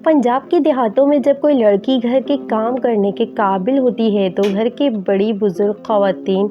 पंजाब के देहातों में जब कोई लड़की घर के काम करने के काबिल होती है तो घर के बड़ी बुजुर्ग ख़वातीन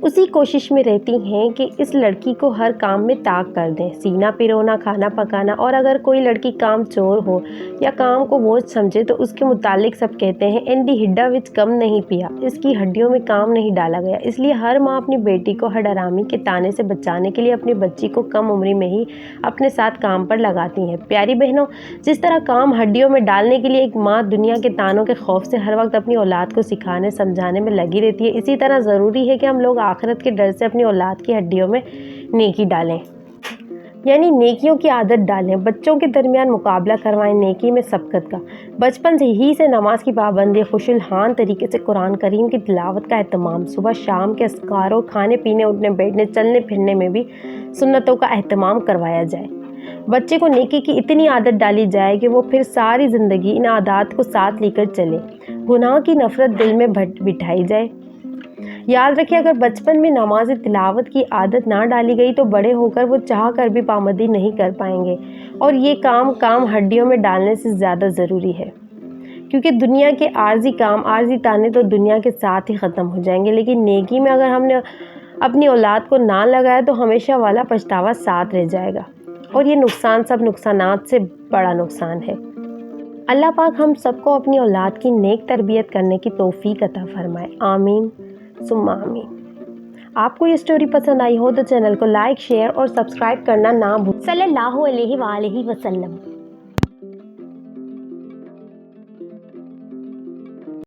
उसी कोशिश में रहती हैं कि इस लड़की को हर काम में ताक कर दें। सीना पिरोना, खाना पकाना, और अगर कोई लड़की काम चोर हो या काम को बोझ समझे तो उसके मुतालिक सब कहते हैं इनकी हिड्डा विच कम नहीं पिया, इसकी हड्डियों में काम नहीं डाला गया। इसलिए हर माँ अपनी बेटी को हडरामी के ताने से बचाने के लिए अपनी बच्ची को कम उम्र में ही अपने साथ काम पर लगाती हैं। प्यारी बहनों, जिस तरह काम हड्डियों में डालने के लिए एक माँ दुनिया के तानों के खौफ से हर वक्त अपनी औलाद को सिखाने समझाने में लगी रहती है, इसी तरह ज़रूरी है कि हम लोग आखिरत के डर से अपनी औलाद की हड्डियों में नेकी डालें, यानी नेकियों की आदत डालें। बच्चों के दरमियान मुकाबला करवाएं नेकी में सबकत का। बचपन से ही से नमाज की पाबंदी, खुशहाल तरीके से कुरान करीम की तिलावत का एहतमाम, सुबह शाम के अस्कारों, खाने पीने, उठने बैठने, चलने फिरने में भी सुन्नतों का एहतमाम करवाया जाए। बच्चे को नेकी की इतनी आदत डाली जाए कि वो फिर सारी ज़िंदगी इन आदत को साथ लेकर चले। गुनाह की नफ़रत दिल में बिठाई जाए। याद रखिए, अगर बचपन में नमाज तिलावत की आदत ना डाली गई तो बड़े होकर वो चाह कर भी पाबंदी नहीं कर पाएंगे, और ये काम हड्डियों में डालने से ज़्यादा ज़रूरी है, क्योंकि दुनिया के आर्जी काम, आर्जी ताने तो दुनिया के साथ ही ख़त्म हो जाएंगे, लेकिन नेकी में अगर हमने अपनी औलाद को ना लगाया तो हमेशा वाला पछतावा साथ रह जाएगा, और ये नुकसान सब नुकसानात से बड़ा नुकसान है। अल्लाह पाक हम सबको अपनी औलाद की नेक तरबियत करने की तौफीक अता फरमाए। आमीन सुम्मा आमीन। आपको ये स्टोरी पसंद आई हो तो चैनल को लाइक, शेयर और सब्सक्राइब करना ना भूलें। सल्लल्लाहु अलैहि वसल्लम।